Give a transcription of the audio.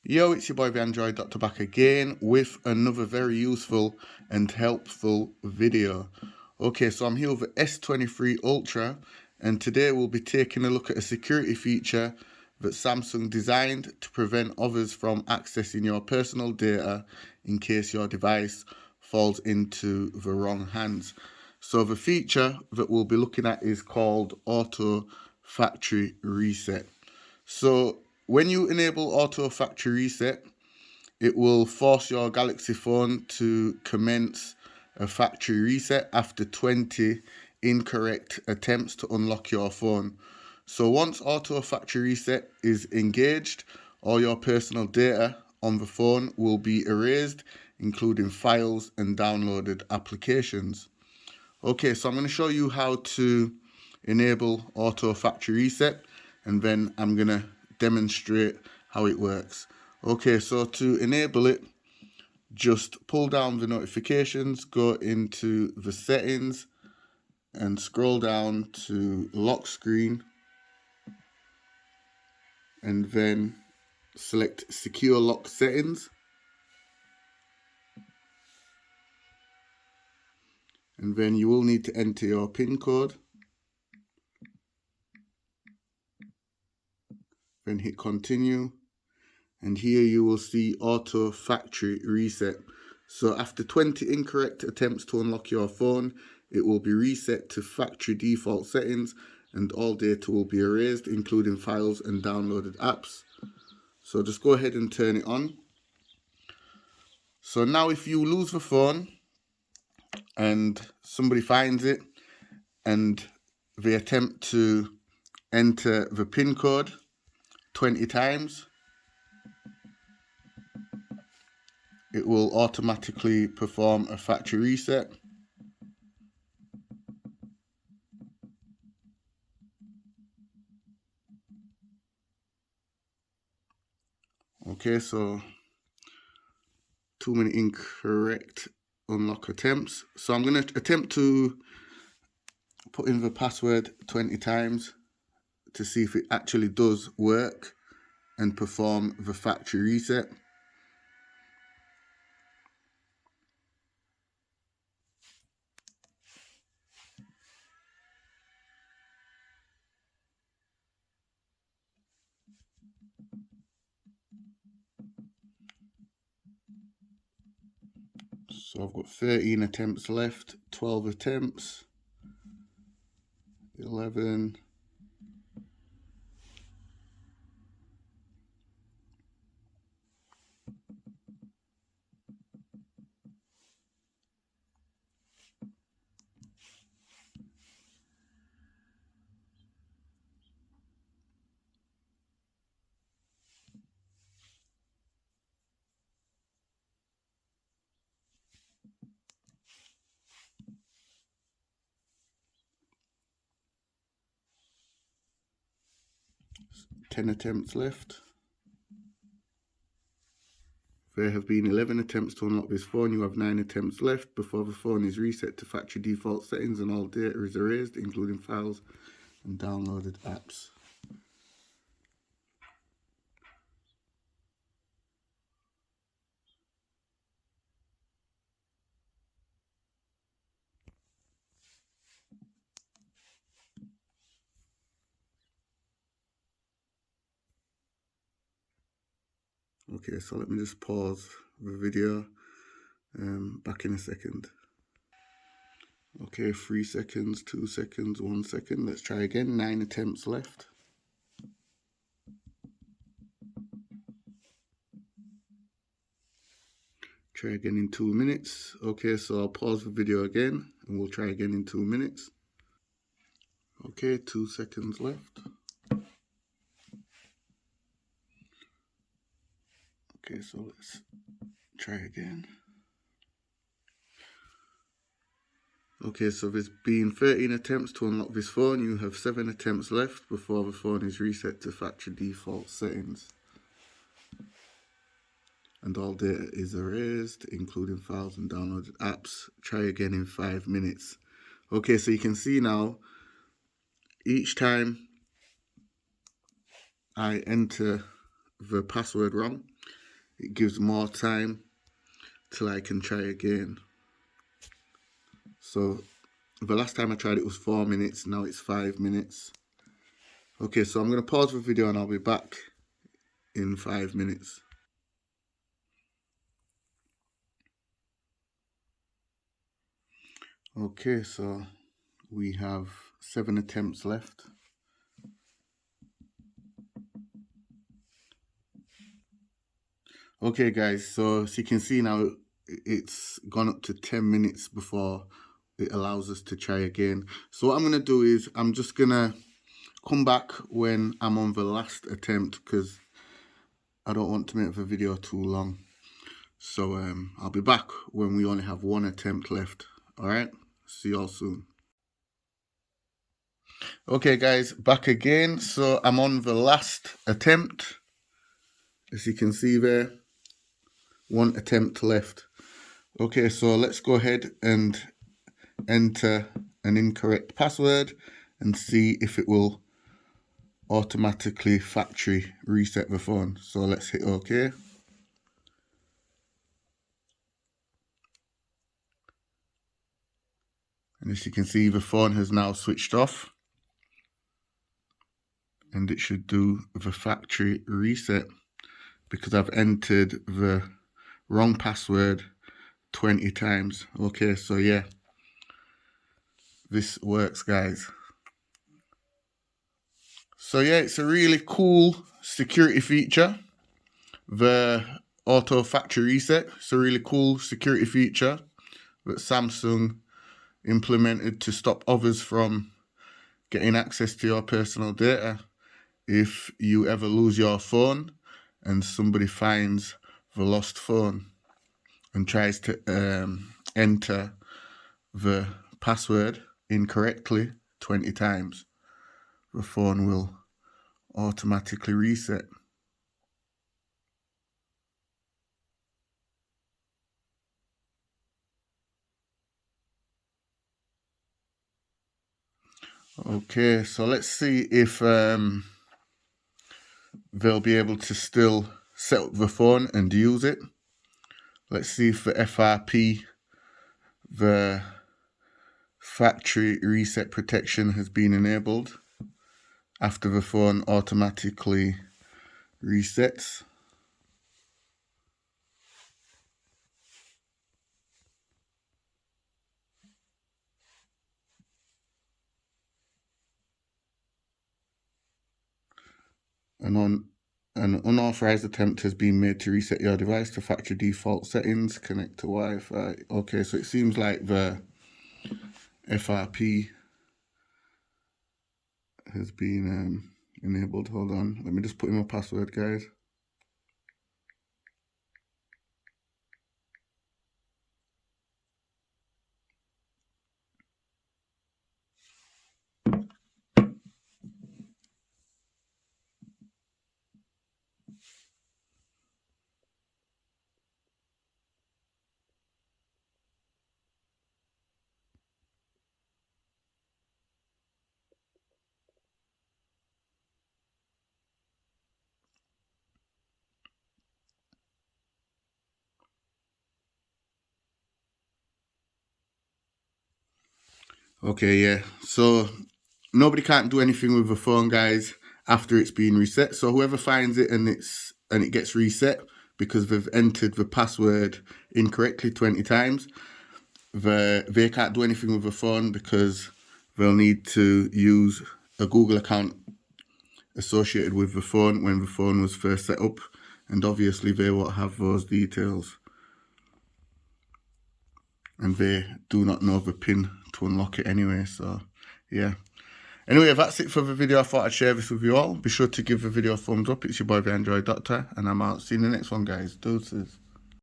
Yo, it's your boy the Android Doctor back again with another very useful and helpful video. Okay, so I'm here with the S23 Ultra, and today we'll be taking a look at a security feature that Samsung designed to prevent others from accessing your personal data in case your device falls into the wrong hands. So the feature that we'll be looking at is called Auto Factory Reset. So when you enable Auto Factory Reset, it will force your Galaxy phone to commence a factory reset after 20 incorrect attempts to unlock your phone. So once Auto Factory Reset is engaged, all your personal data on the phone will be erased, including files and downloaded applications. Okay, so I'm going to show you how to enable Auto Factory Reset, and then I'm going to demonstrate how it works. Okay, so to enable it, just pull down the notifications, go into the settings and scroll down to lock screen, and then select secure lock settings, and then you will need to enter your PIN code, then hit continue. And here you will see Auto Factory Reset. So after 20 incorrect attempts to unlock your phone, it will be reset to factory default settings and all data will be erased, including files and downloaded apps. So just go ahead and turn it on. So now if you lose the phone and somebody finds it and they attempt to enter the PIN code 20 times, it will automatically perform a factory reset. Okay, so too many incorrect unlock attempts. So I'm going to attempt to put in the password 20 times to see if it actually does work and perform the factory reset. So I've got 13 attempts left, 12 attempts, 11, 10 attempts left. There have been 11 attempts to unlock this phone. You have 9 attempts left before the phone is reset to factory default settings and all data is erased, including files and downloaded apps. Okay, so let me just pause the video. Back in a second. Okay, 3 seconds, 2 seconds, 1 second. Let's try again. 9 attempts left. Try again in 2 minutes. Okay, so I'll pause the video again and we'll try again in 2 minutes. Okay, 2 seconds left. Okay, so let's try again. Okay, so there's been 13 attempts to unlock this phone. You have 7 attempts left before the phone is reset to factory default settings. And all data is erased, including files and downloaded apps. Try again in 5 minutes. Okay, so you can see now, each time I enter the password wrong, it gives more time till I can try again. So the last time I tried it was 4 minutes, now it's 5 minutes. Okay, so I'm going to pause the video and I'll be back in 5 minutes. Okay, so we have 7 attempts left. Okay guys, so as you can see now, it's gone up to 10 minutes before it allows us to try again. So what I'm going to do is I'm just going to come back when I'm on the last attempt, because I don't want to make the video too long. So I'll be back when we only have 1 attempt left. Alright, see you all soon. Okay guys, back again. So I'm on the last attempt. As you can see there, 1 attempt left. Okay, so let's go ahead and enter an incorrect password and see if it will automatically factory reset the phone. So let's hit OK. And as you can see, the phone has now switched off and it should do the factory reset because I've entered the wrong password 20 times. Okay, so yeah, this works guys. So yeah, it's a really cool security feature, the auto factory reset. It's a really cool security feature that Samsung implemented to stop others from getting access to your personal data. If you ever lose your phone and somebody finds the lost phone and tries to enter the password incorrectly 20 times, the phone will automatically reset. Okay, so let's see if they'll be able to still set up the phone and use it. Let's see if the FRP, the factory reset protection, has been enabled after the phone automatically resets. An unauthorized attempt has been made to reset your device to factory default settings. Connect to Wi-Fi. Okay, so it seems like the FRP has been enabled. Hold on, let me just put in my password, guys. Okay, yeah, so nobody can't do anything with the phone, guys, after it's been reset. So whoever finds it and it gets reset because they've entered the password incorrectly 20 times, they can't do anything with the phone because they'll need to use a Google account associated with the phone when the phone was first set up, and obviously they won't have those details and they do not know the PIN to unlock it anyway. So yeah, anyway, that's it for the video. I thought I'd share this with you all. Be sure to give the video a thumbs up. It's your boy the Android Doctor, and I'm out. See you in the next one, guys. Deuces.